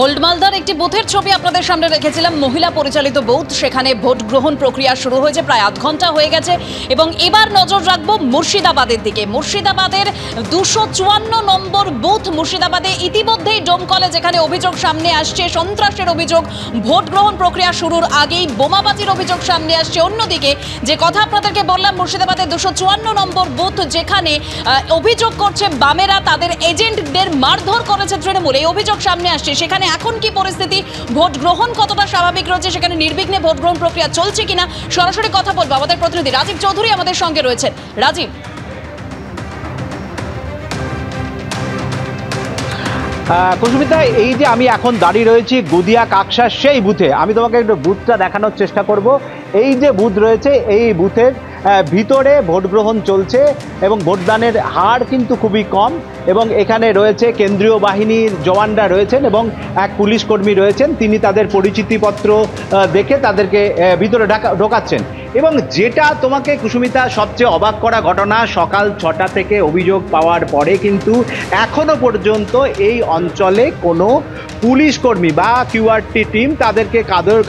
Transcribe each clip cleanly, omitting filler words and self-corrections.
Old মালদার একটি বুথের ছবি আপনাদের সামনে রেখেছিলাম, মহিলা পরিচালিত বুথ। সেখানে ভোট গ্রহণ প্রক্রিয়া শুরু হয়েছে, প্রায় আধ ঘন্টা হয়ে গেছে। এবং এবার নজর রাখবো মুর্শিদাবাদের দিকে। মুর্শিদাবাদের 254 নম্বর বুথ মুর্শিদাবাদে ইতিমধ্যেই ডোমকলে যেখানে অভিযোগ সামনে আসছে সন্ত্রাসের অভিযোগ, ভোট গ্রহণ প্রক্রিয়া শুরুর আগেই বোমাবাজির অভিযোগ সামনে আসছে। অন্যদিকে যে কথা আপনাদেরকে বললাম, মুর্শিদাবাদের 254 নম্বর বুথ যেখানে অভিযোগ করছে বামেরা তাদের এজেন্টদের মারধর করেছে তৃণমূল, এই অভিযোগ সামনে আসছে। সেখানে এখন কি পরিস্থিতি, ভোট গ্রহণ কতটা স্বাভাবিক রয়েছে, সেখানে নির্বিঘ্নে ভোট গ্রহণ প্রক্রিয়া চলছে কিনা, সরাসরি কথা বলবো। আমাদের প্রতিনিধি রাজীব চৌধুরী আমাদের সঙ্গে রয়েছেন। রাজীব, কুসুমিতা, এই যে আমি এখন দাঁড়িয়ে রয়েছি গুদিয়া কাকসার সেই বুথে, আমি তোমাকে একটু বুথটা দেখানোর চেষ্টা করব। এই যে বুথ রয়েছে, এই বুথের ভিতরে ভোট গ্রহণ চলছে এবং ভোটদানের হার কিন্তু খুবই কম। এবং এখানে রয়েছে কেন্দ্রীয় বাহিনীর জওয়ানরা রয়েছেন এবং এক পুলিশ কর্মী রয়েছেন, তিনি তাদের পরিচিতিপত্র দেখে তাদেরকে ভিতরে ঢোকাচ্ছেন। এবং যেটা তোমাকে কুসুমিতা সবচেয়ে অবাক করা ঘটনা, সকাল 6টা থেকে অভিযোগ পাওয়ার পরে কিন্তু এখনো পর্যন্ত এই অঞ্চলে কোনো পুলিশ কর্মী বা কিউআরটি টিম তাদেরকে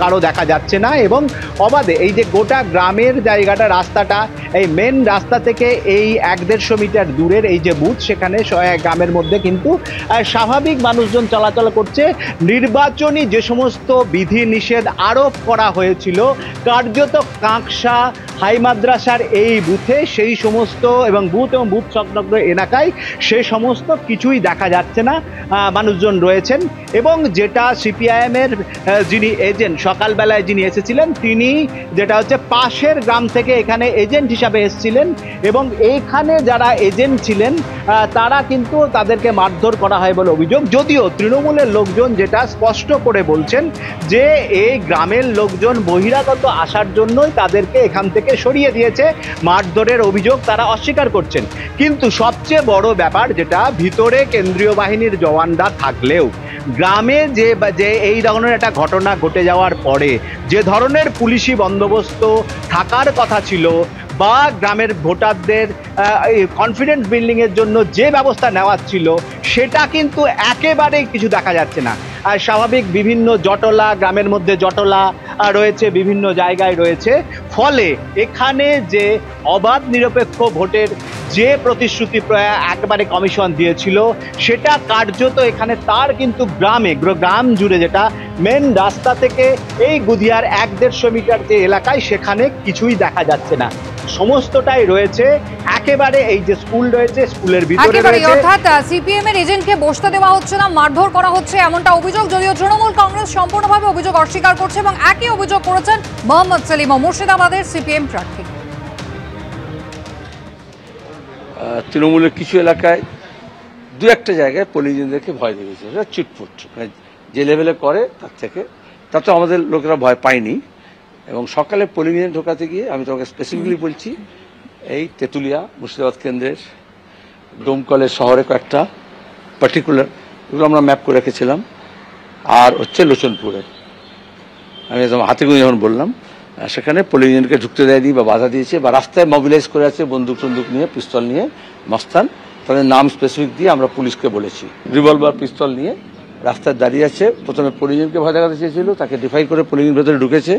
কারো দেখা যাচ্ছে না। এবং অবাধে এই যে গোটা গ্রামের জায়গাটা, রাস্তাটা, এই মেন রাস্তা থেকে এই 1-150 মিটার দূরের এই যে বুথ, সেখানে গ্রামের মধ্যে কিন্তু স্বাভাবিক মানুষজন চলাচল করছে। নির্বাচনী যে সমস্ত বিধি নিষেধ আরোপ করা হয়েছিল কার্যত কাকসা হাই মাদ্রাসার এই বুথে, সেই সমস্ত এবং বুথ সংলগ্ন এলাকায় সে সমস্ত কিছুই দেখা যাচ্ছে না, মানুষজন রয়েছেন। এবং যেটা সিপিআইএমের যিনি এজেন্ট সকালবেলায় যিনি এসেছিলেন, তিনি যেটা হচ্ছে পাশের গ্রাম থেকে এখানে এজেন্ট হিসাবে এসেছিলেন এবং এইখানে যারা এজেন্ট ছিলেন তারা কিন্তু তাদেরকে মারধর করা হয় বলে অভিযোগ। যদিও তৃণমূলের লোকজন যেটা স্পষ্ট করে বলছেন যে এই গ্রামের লোকজন বহিরাগত আসার জন্যই তাদেরকে এখান থেকে সরিয়ে দিয়েছে, মারধরের অভিযোগ তারা অস্বীকার করছেন। কিন্তু সবচেয়ে বড় ব্যাপার যেটা, ভিতরে কেন্দ্রীয় বাহিনীর জওয়ানরা থাকলেও গ্রামে যে এই ধরনের একটা ঘটনা ঘটে যাওয়ার পরে যে ধরনের পুলিশি বন্দোবস্ত থাকার কথা ছিল বা গ্রামের ভোটারদের কনফিডেন্স বিল্ডিংয়ের জন্য যে ব্যবস্থা নেওয়া ছিল, সেটা কিন্তু একেবারেই কিছু দেখা যাচ্ছে না। আর স্বাভাবিক বিভিন্ন জটলা, গ্রামের মধ্যে জটলা রয়েছে, বিভিন্ন জায়গায় রয়েছে। ফলে এখানে যে অবাধ নিরপেক্ষ ভোটের যে প্রতিশ্রুতি একবারে কমিশন দিয়েছিল, সেটা কার্যত এখানে তার কিন্তু গ্রাম জুড়ে, যেটা মেন রাস্তা থেকে এই গুদিয়ার 1-150 মিটার যে এলাকায়, সেখানে কিছুই দেখা যাচ্ছে না। সমস্তটাই রয়েছে একেবারে এই যে স্কুল রয়েছে, স্কুলের ভিতরে রয়েছে। অর্থাৎ সিপিএম এর এজেন্টকে বসতে দেওয়া হচ্ছে না, মারধর করা হচ্ছে, এমনটা অভিযোগ। যদিও তৃণমূল কংগ্রেস সম্পূর্ণভাবে অভিযোগ অস্বীকার করছে এবং একই অভিযোগ করেছেন মোহাম্মদ সেলিম, মুর্শিদাবাদের সিপিএম প্রার্থী। তৃণমূলের কিছু এলাকায় 2-1টা জায়গায় পুলিশদেরকে ভয় দেখিয়েছে, চিটফুট যে লেভেলে করে তার তো আমাদের লোকেরা ভয় পায়নি। এবং সকালে পোলিং এজেন্ট ঢোকাতে গিয়ে, আমি তোমাকে স্পেসিফিকলি বলছি, এই তেঁতুলিয়া মুর্শিদাবাদ কেন্দ্রের ডোমকলের শহরে কয়েকটা পার্টিকুলার, এগুলো আমরা ম্যাপ করে রেখেছিলাম, আর হচ্ছে লোচনপুরে, আমি হাতে গুঁজে যখন বললাম, সেখানে পোলিং এজেন্টকে ঢুকতে দেয়নি বা বাধা দিয়েছে বা রাস্তায় মোবিলাইজ করে আছে বন্দুক নিয়ে, পিস্তল নিয়ে, মস্তান, তাদের নাম স্পেসিফিক দিয়ে আমরা পুলিশকে বলেছি। রিভলভার পিস্তল নিয়ে রাস্তায় দাঁড়িয়ে আছে। প্রথমে পোলিং এজেন্টকে ভয় দেখাতে চেয়েছিল, তাকে ডিফাই করে পোলিং ভেতরে ঢুকেছে